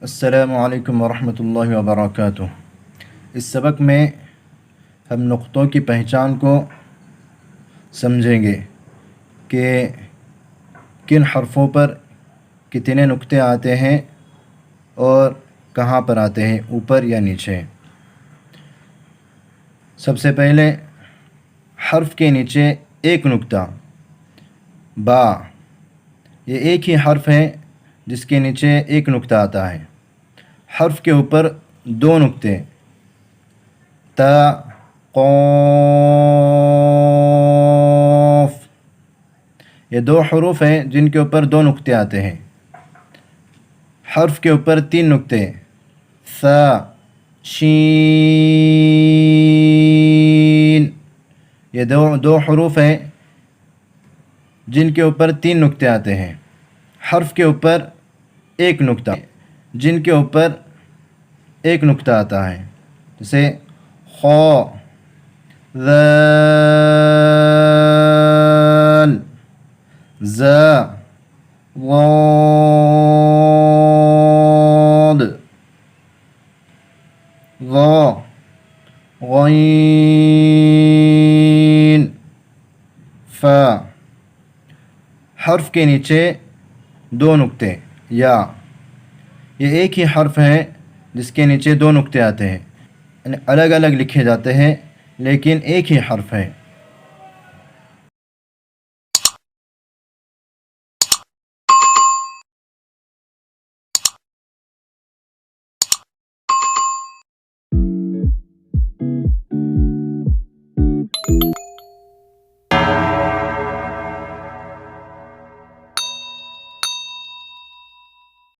السلام علیکم ورحمۃ اللہ وبرکاتہ۔ اس سبق میں ہم نقطوں کی پہچان کو سمجھیں گے کہ کن حرفوں پر کتنے نقطے آتے ہیں اور کہاں پر آتے ہیں، اوپر یا نیچے۔ سب سے پہلے حرف کے نیچے ایک نقطہ با، یہ ایک ہی حرف ہے جس کے نیچے ایک نقطہ آتا ہے۔ حرف کے اوپر دو نقطے تا، قاف، یہ دو حروف ہیں جن کے اوپر دو نقطے آتے ہیں۔ حرف کے اوپر تین نقطے ثا، شین، یہ دو حروف ہیں جن کے اوپر تین نقطے آتے ہیں۔ حرف کے اوپر ایک نقطہ جن کے اوپر ایک نقطہ آتا ہے، جیسے خا، ذال، زا، ضاد، ظا، غین، فا۔ حرف کے نیچے دو نقطے یا، یہ ایک ہی حرف ہے جس کے نیچے دو نقطے آتے ہیں، یعنی الگ الگ لکھے جاتے ہیں لیکن ایک ہی حرف ہے۔